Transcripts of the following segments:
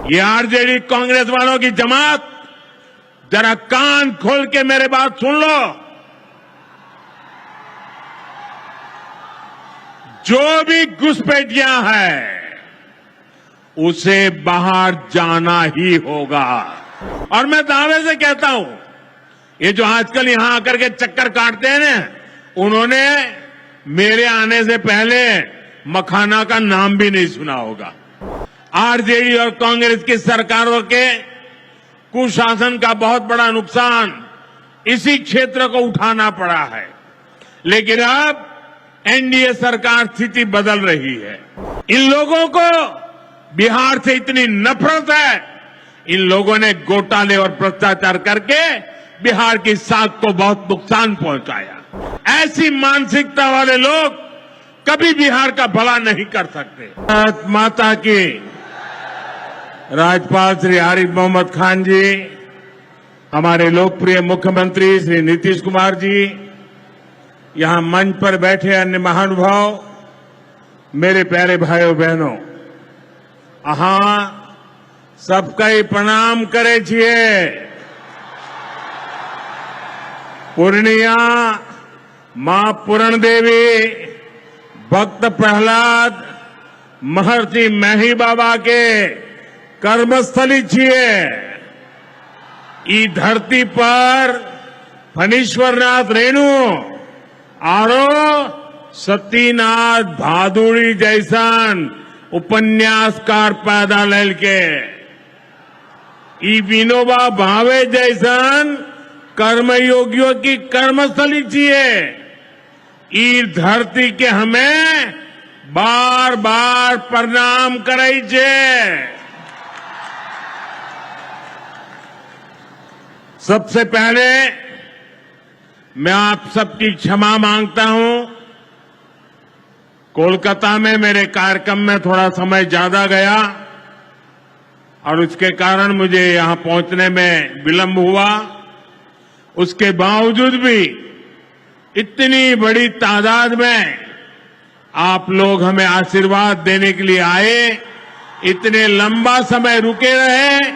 ये आरजेडी कांग्रेस वालों की जमात, जरा कान खोल के मेरे बात सुन लो। जो भी घुसपैठिया है उसे बाहर जाना ही होगा। और मैं दावे से कहता हूं, ये जो आजकल यहां आकर के चक्कर काटते हैं ना, उन्होंने मेरे आने से पहले मखाना का नाम भी नहीं सुना होगा। आरजेडी और कांग्रेस की सरकारों के कुशासन का बहुत बड़ा नुकसान इसी क्षेत्र को उठाना पड़ा है। लेकिन अब एनडीए सरकार स्थिति बदल रही है। इन लोगों को बिहार से इतनी नफरत है, इन लोगों ने घोटाले और भ्रष्टाचार करके बिहार की साख को बहुत नुकसान पहुंचाया। ऐसी मानसिकता वाले लोग कभी बिहार का भला नहीं कर सकते। भारत माता की। राज्यपाल श्री आरिफ मोहम्मद खान जी, हमारे लोकप्रिय मुख्यमंत्री श्री नीतीश कुमार जी, यहां मंच पर बैठे अन्य महानुभाव, मेरे प्यारे भाइयों बहनों, सबका ही प्रणाम करे छिए। पूर्णिया मां पूरण देवी, भक्त प्रहलाद, महर्षि मेही बाबा के कर्मस्थली छिए। ई धरती पर फणीश्वरनाथ रेणु आरो सतीनाथ भादुड़ी जैसन उपन्यासकार पैदा लैल के, ई विनोबा भावे जैसन कर्मयोगियों की कर्मस्थली छिए। ई धरती के हमें बार बार प्रणाम करे छे। सबसे पहले मैं आप सबकी क्षमा मांगता हूं। कोलकाता में मेरे कार्यक्रम में थोड़ा समय ज्यादा गया और उसके कारण मुझे यहां पहुंचने में विलंब हुआ। उसके बावजूद भी इतनी बड़ी तादाद में आप लोग हमें आशीर्वाद देने के लिए आए, इतने लंबा समय रुके रहे,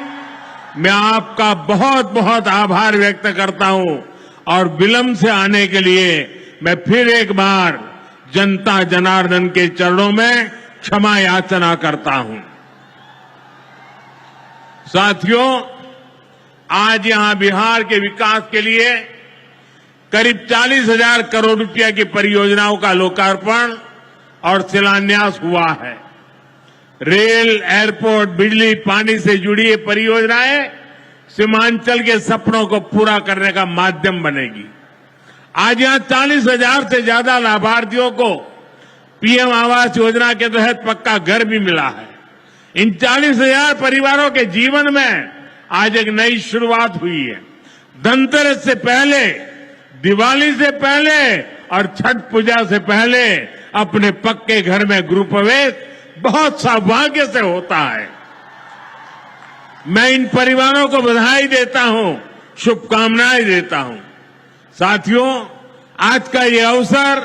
मैं आपका बहुत बहुत आभार व्यक्त करता हूं। और विलंब से आने के लिए मैं फिर एक बार जनता जनार्दन के चरणों में क्षमा याचना करता हूं। साथियों, आज यहां बिहार के विकास के लिए करीब 40,000 करोड़ रुपया की परियोजनाओं का लोकार्पण और शिलान्यास हुआ है। रेल, एयरपोर्ट, बिजली, पानी से जुड़ी ये परियोजनाएं सीमांचल के सपनों को पूरा करने का माध्यम बनेगी। आज यहां 40,000 से ज्यादा लाभार्थियों को पीएम आवास योजना के तहत पक्का घर भी मिला है। इन 40,000 परिवारों के जीवन में आज एक नई शुरुआत हुई है। धनतेरस से पहले, दिवाली से पहले और छठ पूजा से पहले अपने पक्के घर में गृह प्रवेश बहुत सौभाग्य से होता है। मैं इन परिवारों को बधाई देता हूं, शुभकामनाएं देता हूं। साथियों, आज का ये अवसर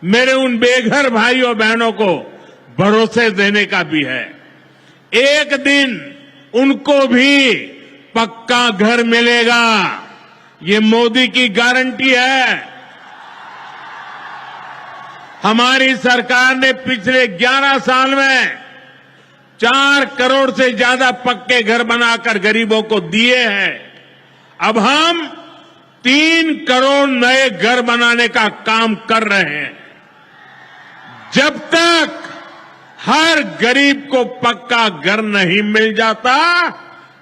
मेरे उन बेघर भाइयों बहनों को भरोसे देने का भी है। एक दिन उनको भी पक्का घर मिलेगा, ये मोदी की गारंटी है। हमारी सरकार ने पिछले 11 साल में 4 करोड़ से ज्यादा पक्के घर बनाकर गरीबों को दिए हैं। अब हम 3 करोड़ नए घर बनाने का काम कर रहे हैं। जब तक हर गरीब को पक्का घर नहीं मिल जाता,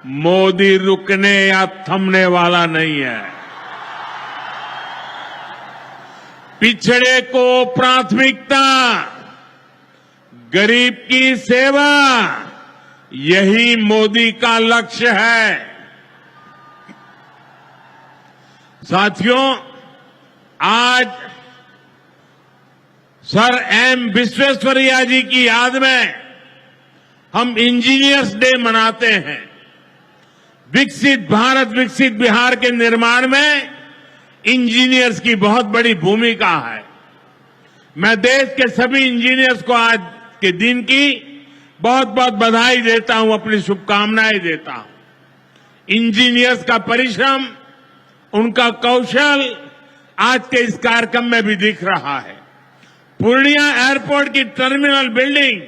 मोदी रुकने या थमने वाला नहीं है। पिछड़े को प्राथमिकता, गरीब की सेवा, यही मोदी का लक्ष्य है। साथियों, आज सर एम विश्वेश्वरैया जी की याद में हम इंजीनियर्स डे मनाते हैं। विकसित भारत, विकसित बिहार के निर्माण में इंजीनियर्स की बहुत बड़ी भूमिका है। मैं देश के सभी इंजीनियर्स को आज के दिन की बहुत बहुत बधाई देता हूं, अपनी शुभकामनाएं देता हूं। इंजीनियर्स का परिश्रम, उनका कौशल आज के इस कार्यक्रम में भी दिख रहा है। पूर्णिया एयरपोर्ट की टर्मिनल बिल्डिंग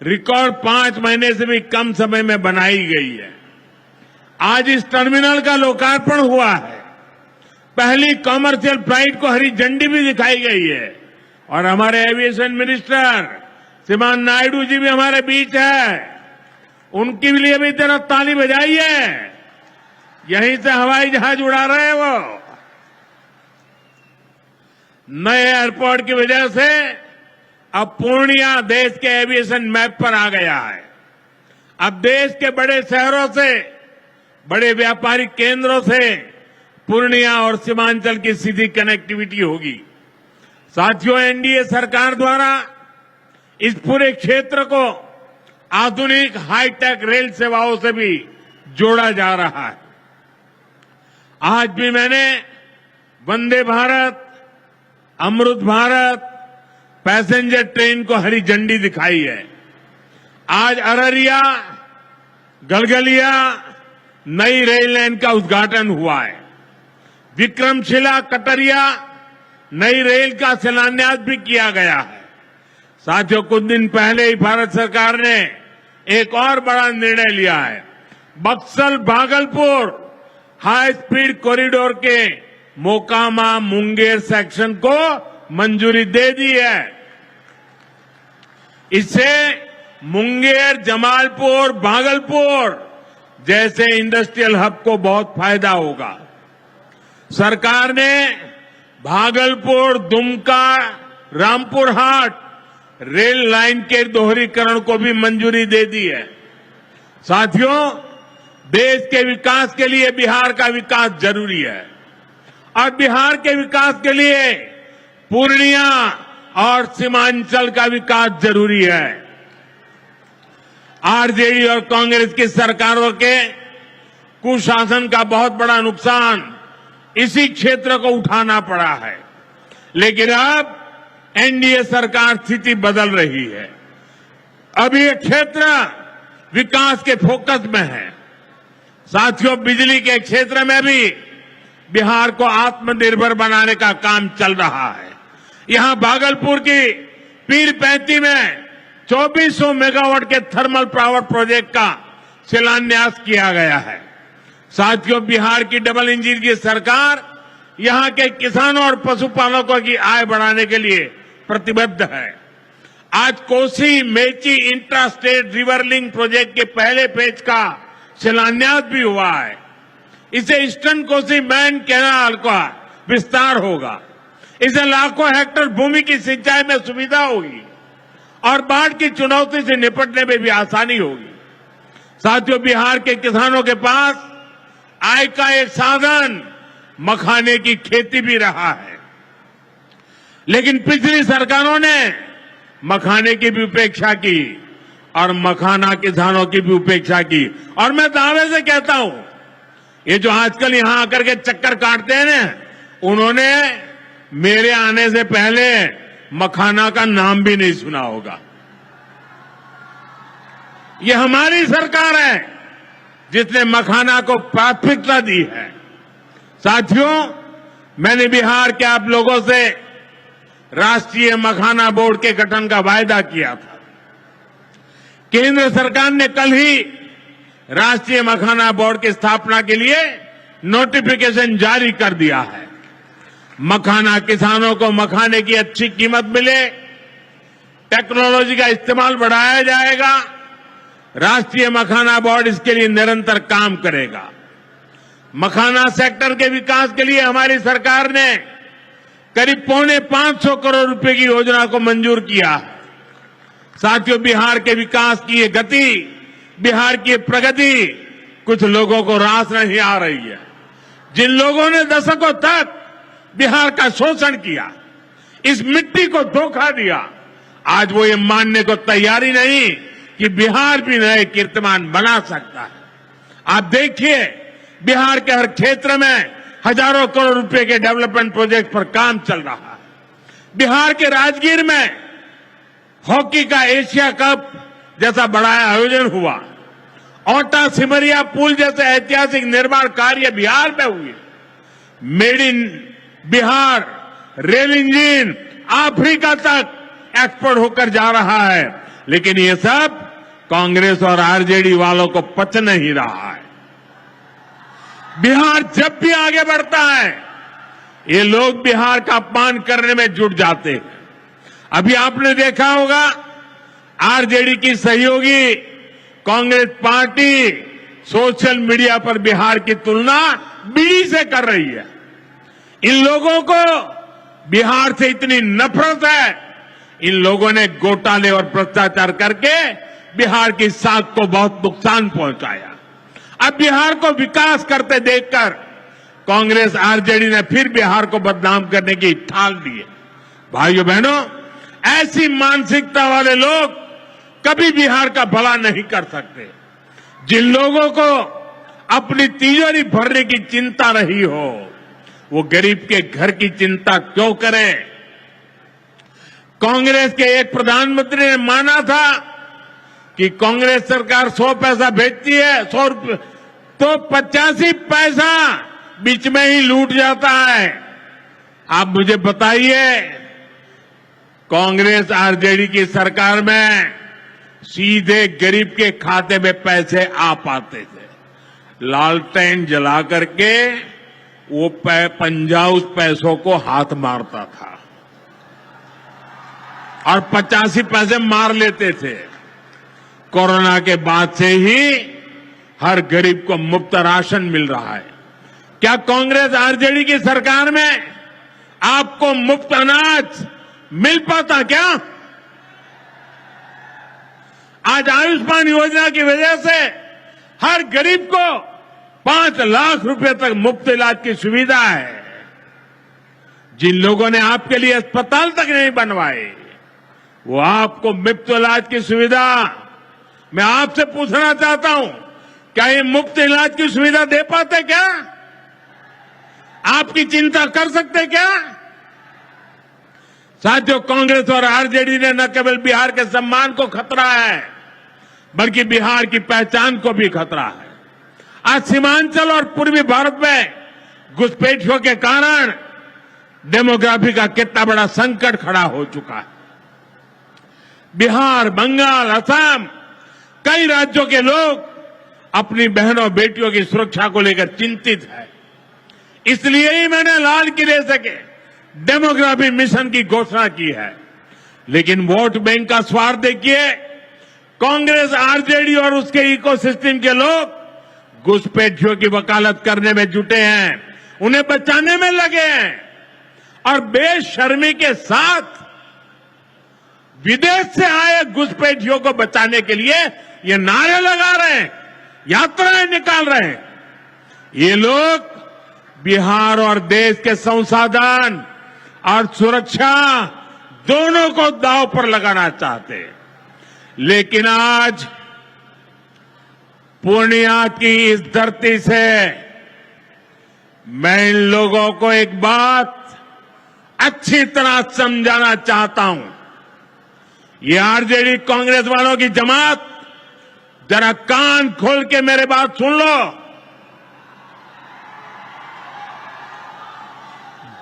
रिकॉर्ड 5 महीने से भी कम समय में बनाई गई है। आज इस टर्मिनल का लोकार्पण हुआ है। पहली कॉमर्शियल फ्लाइट को हरी झंडी भी दिखाई गई है और हमारे एविएशन मिनिस्टर श्रीमान नायडू जी भी हमारे बीच है। उनके लिए भी जरा ताली बजाइए। यहीं से हवाई जहाज उड़ा रहे हैं वो। नए एयरपोर्ट की वजह से अब पूर्णिया देश के एविएशन मैप पर आ गया है। अब देश के बड़े शहरों से, बड़े व्यापारिक केंद्रों से पूर्णिया और सीमांचल की सीधी कनेक्टिविटी होगी। साथियों, एनडीए सरकार द्वारा इस पूरे क्षेत्र को आधुनिक हाईटेक रेल सेवाओं से भी जोड़ा जा रहा है। आज भी मैंने वंदे भारत, अमृत भारत पैसेंजर ट्रेन को हरी झंडी दिखाई है। आज अररिया गलगलिया नई रेल लाइन का उद्घाटन हुआ है। विक्रमशिला कटरिया नई रेल का शिलान्यास भी किया गया है। साथियों, कुछ दिन पहले ही भारत सरकार ने एक और बड़ा निर्णय लिया है। Buxar Bhagalpur high speed corridor के मोकामा मुंगेर सेक्शन को मंजूरी दे दी है। इससे मुंगेर, जमालपुर, भागलपुर जैसे इंडस्ट्रियल हब को बहुत फायदा होगा। सरकार ने भागलपुर, दुमका, रामपुर हाट रेल लाइन के दोहरीकरण को भी मंजूरी दे दी है। साथियों, देश के विकास के लिए बिहार का विकास जरूरी है और बिहार के विकास के लिए पूर्णिया और सीमांचल का विकास जरूरी है। आरजेडी और कांग्रेस की सरकारों के कुशासन का बहुत बड़ा नुकसान इसी क्षेत्र को उठाना पड़ा है, लेकिन अब एनडीए सरकार स्थिति बदल रही है। अब ये क्षेत्र विकास के फोकस में है। साथियों, बिजली के क्षेत्र में भी बिहार को आत्मनिर्भर बनाने का काम चल रहा है। यहां भागलपुर की पीरपैंती में 2400 मेगावाट के थर्मल पावर प्रोजेक्ट का शिलान्यास किया गया है। साथियों, बिहार की डबल इंजन की सरकार यहां के किसानों और पशुपालकों की आय बढ़ाने के लिए प्रतिबद्ध है। आज Kosi Mechi intra state river link project के पहले फेज का शिलान्यास भी हुआ है। इसे ईस्टर्न कोसी मैन कैनाल का विस्तार होगा। इससे लाखों हेक्टेयर भूमि की सिंचाई में सुविधा होगी और बाढ़ की चुनौती से निपटने में भी आसानी होगी। साथियों, बिहार के किसानों के पास आय का एक साधन मखाने की खेती भी रहा है, लेकिन पिछली सरकारों ने मखाने की भी उपेक्षा की और मखाना किसानों की भी उपेक्षा की। और मैं दावे से कहता हूं, ये जो आजकल यहां आकर के चक्कर काटते हैं ना, उन्होंने मेरे आने से पहले मखाना का नाम भी नहीं सुना होगा। ये हमारी सरकार है जिसने मखाना को प्राथमिकता दी है। साथियों, मैंने बिहार के आप लोगों से राष्ट्रीय मखाना बोर्ड के गठन का वायदा किया था। केंद्र सरकार ने कल ही राष्ट्रीय मखाना बोर्ड की स्थापना के लिए नोटिफिकेशन जारी कर दिया है। मखाना किसानों को मखाने की अच्छी कीमत मिले, टेक्नोलॉजी का इस्तेमाल बढ़ाया जाएगा। राष्ट्रीय मखाना बोर्ड इसके लिए निरंतर काम करेगा। मखाना सेक्टर के विकास के लिए हमारी सरकार ने करीब 550 करोड़ रुपए की योजना को मंजूर किया है। साथियों, बिहार के विकास की ये गति, बिहार की प्रगति कुछ लोगों को रास नहीं आ रही है। जिन लोगों ने दशकों तक बिहार का शोषण किया, इस मिट्टी को धोखा दिया, आज वो ये मानने को तैयारी नहीं कि बिहार भी नए कीर्तिमान बना सकता है। आप देखिए, बिहार के हर क्षेत्र में हजारों करोड़ रुपए के डेवलपमेंट प्रोजेक्ट पर काम चल रहा है। बिहार के राजगीर में हॉकी का एशिया कप जैसा बड़ा आयोजन हुआ, ओटा सिमरिया पुल जैसे ऐतिहासिक निर्माण कार्य बिहार में हुए, made in Bihar rail engine Africa तक एक्सपोर्ट होकर जा रहा है, लेकिन ये सब कांग्रेस और आरजेडी वालों को पच नहीं रहा है। बिहार जब भी आगे बढ़ता है, ये लोग बिहार का अपमान करने में जुट जाते हैं। अभी आपने देखा होगा, आरजेडी की सहयोगी कांग्रेस पार्टी सोशल मीडिया पर बिहार की तुलना बीड़ी से कर रही है। इन लोगों को बिहार से इतनी नफरत है, इन लोगों ने घोटाले और भ्रष्टाचार करके बिहार की साख को बहुत नुकसान पहुंचाया। अब बिहार को विकास करते देखकर कांग्रेस आरजेडी ने फिर बिहार को बदनाम करने की ठान ली है। भाइयों बहनों, ऐसी मानसिकता वाले लोग कभी बिहार का भला नहीं कर सकते। जिन लोगों को अपनी तिजोरी भरने की चिंता रही हो, वो गरीब के घर की चिंता क्यों करें? कांग्रेस के एक प्रधानमंत्री ने माना था कि कांग्रेस सरकार 100 पैसा भेजती है, 100 रुपये तो 85 पैसा बीच में ही लूट जाता है। आप मुझे बताइए, कांग्रेस आरजेडी की सरकार में सीधे गरीब के खाते में पैसे आ पाते थे। लालटेन जला करके वो पंजा उस पैसों को हाथ मारता था और 85 पैसे मार लेते थे। कोरोना के बाद से ही हर गरीब को मुफ्त राशन मिल रहा है। क्या कांग्रेस आरजेडी की सरकार में आपको मुफ्त अनाज मिल पाता क्या? आज आयुष्मान योजना की वजह से हर गरीब को 5 लाख रुपए तक मुफ्त इलाज की सुविधा है। जिन लोगों ने आपके लिए अस्पताल तक नहीं बनवाए, वो आपको मुफ्त इलाज की सुविधा, मैं आपसे पूछना चाहता हूं, क्या ये मुफ्त इलाज की सुविधा दे पाते क्या? आपकी चिंता कर सकते क्या? साथियों, कांग्रेस और आरजेडी ने न केवल बिहार के सम्मान को खतरा है, बल्कि बिहार की पहचान को भी खतरा है। आज सीमांचल और पूर्वी भारत में घुसपैठियों के कारण डेमोग्राफी का कितना बड़ा संकट खड़ा हो चुका है। बिहार, बंगाल, असम, कई राज्यों के लोग अपनी बहनों बेटियों की सुरक्षा को लेकर चिंतित है। इसलिए ही मैंने लाल किले से डेमोग्राफी मिशन की घोषणा की है। लेकिन वोट बैंक का स्वार्थ देखिए, कांग्रेस, आरजेडी और उसके इकोसिस्टम के लोग घुसपैठियों की वकालत करने में जुटे हैं, उन्हें बचाने में लगे हैं और बेशर्मी के साथ विदेश से आए घुसपैठियों को बचाने के लिए ये नारे लगा रहे हैं, यात्राएं निकाल रहे हैं। ये लोग बिहार और देश के संसाधन और सुरक्षा दोनों को दांव पर लगाना चाहते हैं। लेकिन आज पूर्णिया की इस धरती से मैं इन लोगों को एक बात अच्छी तरह समझाना चाहता हूं। ये आरजेडी कांग्रेस वालों की जमात, जरा कान खोल के मेरे बात सुन लो।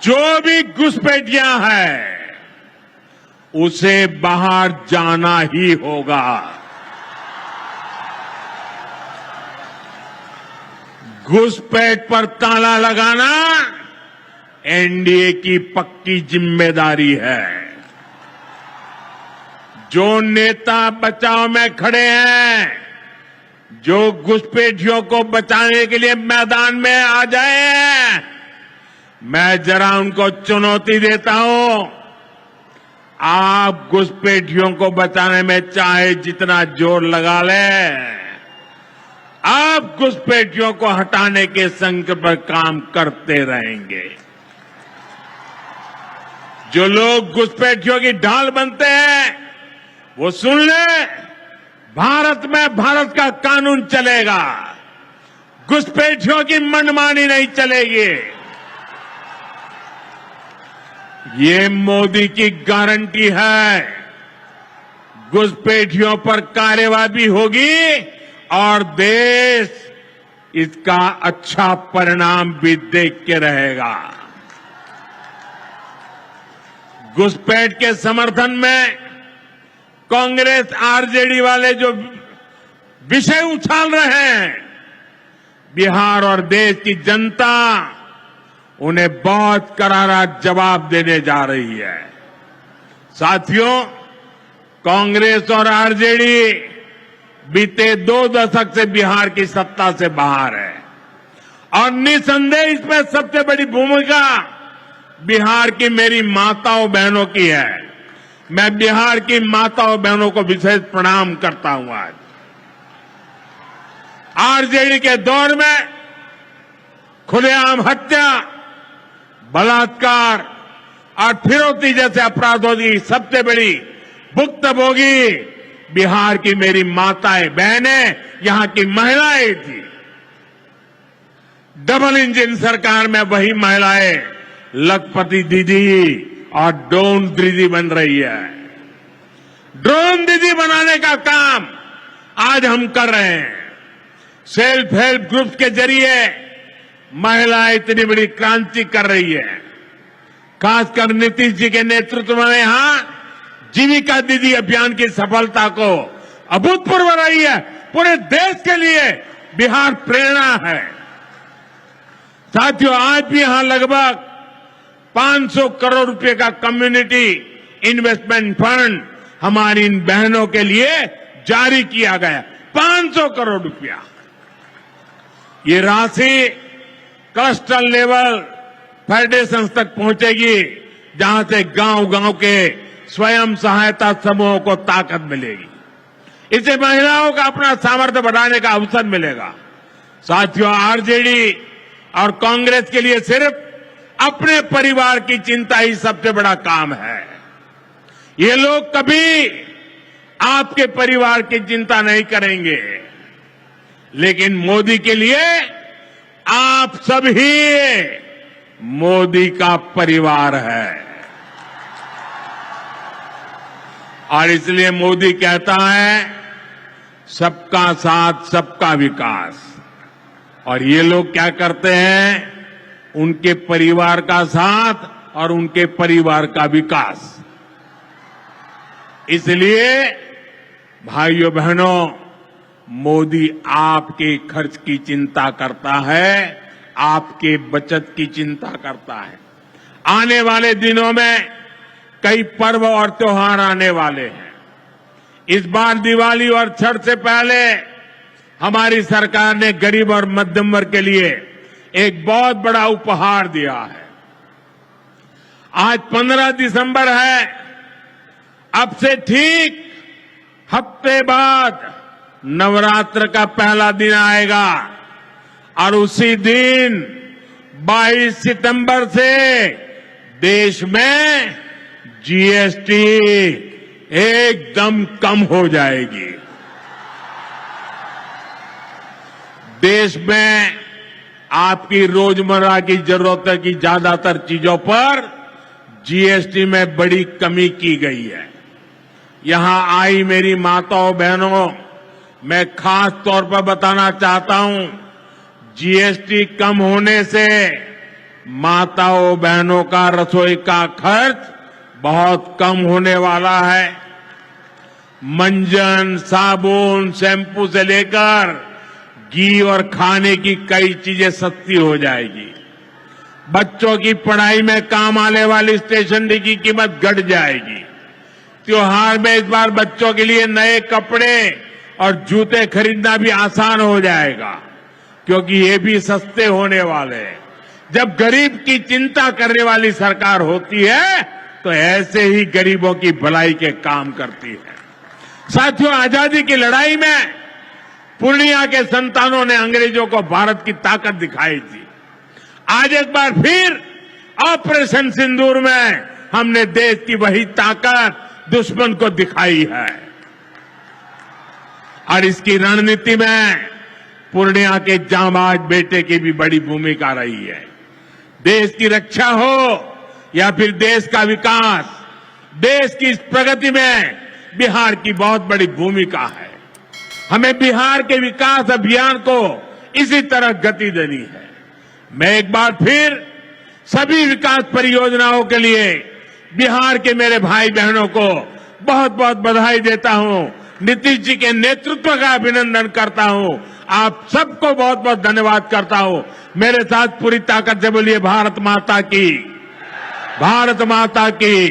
जो भी घुसपैठियां हैं, उसे बाहर जाना ही होगा। घुसपैठ पर ताला लगाना एनडीए की पक्की जिम्मेदारी है। जो नेता बचाव में खड़े हैं, जो घुसपैठियों को बचाने के लिए मैदान में आ जाए हैं, मैं जरा उनको चुनौती देता हूं। आप घुसपैठियों को बचाने में चाहे जितना जोर लगा लें, आप घुसपैठियों को हटाने के संकल्प पर काम करते रहेंगे। जो लोग घुसपैठियों की ढाल बनते हैं, वो सुन ले, भारत में भारत का कानून चलेगा, घुसपैठियों की मनमानी नहीं चलेगी। ये मोदी की गारंटी है। घुसपैठियों पर कार्यवाही होगी और देश इसका अच्छा परिणाम भी देख के रहेगा। घुसपैठ के समर्थन में कांग्रेस आरजेडी वाले जो विषय उछाल रहे हैं, बिहार और देश की जनता उन्हें बहुत करारा जवाब देने जा रही है। साथियों, कांग्रेस और आरजेडी बीते 2 दशक से बिहार की सत्ता से बाहर है और निसंदेह इसमें सबसे बड़ी भूमिका बिहार की मेरी माताओं बहनों की है। मैं बिहार की माताओं बहनों को विशेष प्रणाम करता हूं। आज आरजेडी के दौर में खुलेआम हत्या, बलात्कार और फिरौती जैसे अपराधों की सबसे बड़ी भुक्तभोगी बिहार की मेरी माताएं बहनें, यहां की महिलाएं थी। डबल इंजन सरकार में वही महिलाएं लखपति दीदी और ड्रोन दीदी बन रही है। ड्रोन दीदी बनाने का काम आज हम कर रहे हैं। सेल्फ हेल्प ग्रुप के जरिए महिलाएं इतनी बड़ी क्रांति कर रही है। खासकर नीतीश जी के नेतृत्व में यहां जीविका दीदी अभियान की सफलता को अभूतपूर्व रही है। पूरे देश के लिए बिहार प्रेरणा है। साथियों, आज भी यहां लगभग 500 करोड़ रुपए का कम्युनिटी इन्वेस्टमेंट फंड हमारी इन बहनों के लिए जारी किया गया। 500 करोड़ रुपया। ये राशि क्लस्टर लेवल फेडरेशन तक पहुंचेगी, जहां से गांव-गांव के स्वयं सहायता समूहों को ताकत मिलेगी। इससे महिलाओं का अपना सामर्थ्य बढ़ाने का अवसर मिलेगा। साथियों, आरजेडी और कांग्रेस के लिए सिर्फ अपने परिवार की चिंता ही सबसे बड़ा काम है। ये लोग कभी आपके परिवार की चिंता नहीं करेंगे, लेकिन मोदी के लिए आप सभी मोदी का परिवार है। और इसलिए मोदी कहता है, सबका साथ सबका विकास। और ये लोग क्या करते हैं? उनके परिवार का साथ और उनके परिवार का विकास। इसलिए भाइयों बहनों, मोदी आपके खर्च की चिंता करता है, आपके बचत की चिंता करता है। आने वाले दिनों में कई पर्व और त्योहार आने वाले हैं। इस बार दिवाली और छठ से पहले हमारी सरकार ने गरीब और मध्यम वर्ग के लिए एक बहुत बड़ा उपहार दिया है। आज 15 दिसंबर है। अब से ठीक हफ्ते बाद नवरात्र का पहला दिन आएगा और उसी दिन 22 सितंबर से देश में जीएसटी एकदम कम हो जाएगी। देश में आपकी रोजमर्रा की जरूरतों की ज्यादातर चीजों पर जीएसटी में बड़ी कमी की गई है। यहां आई मेरी माताओं बहनों, मैं खास तौर पर बताना चाहता हूं, जीएसटी कम होने से माताओं बहनों का रसोई का खर्च बहुत कम होने वाला है। मंजन, साबुन, शैम्पू से लेकर घी और खाने की कई चीजें सस्ती हो जाएगी। बच्चों की पढ़ाई में काम आने वाली स्टेशनरी की कीमत घट जाएगी। त्योहार में इस बार बच्चों के लिए नए कपड़े और जूते खरीदना भी आसान हो जाएगा, क्योंकि ये भी सस्ते होने वाले हैं। जब गरीब की चिंता करने वाली सरकार होती है तो ऐसे ही गरीबों की भलाई के काम करती है। साथियों, आजादी की लड़ाई में पूर्णिया के संतानों ने अंग्रेजों को भारत की ताकत दिखाई थी। आज एक बार फिर ऑपरेशन सिंदूर में हमने देश की वही ताकत दुश्मन को दिखाई है। और इसकी रणनीति में पूर्णिया के जांबाज बेटे की भी बड़ी भूमिका रही है। देश की रक्षा हो या फिर देश का विकास, देश की इस प्रगति में बिहार की बहुत बड़ी भूमिका है। हमें बिहार के विकास अभियान को इसी तरह गति देनी है। मैं एक बार फिर सभी विकास परियोजनाओं के लिए बिहार के मेरे भाई बहनों को बहुत बहुत बधाई देता हूं। नीतीश जी के नेतृत्व का अभिनंदन करता हूं। आप सबको बहुत बहुत धन्यवाद करता हूं। मेरे साथ पूरी ताकत से बोलिए भारत माता की, भारत माता की,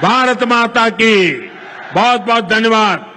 भारत माता की। बहुत बहुत धन्यवाद।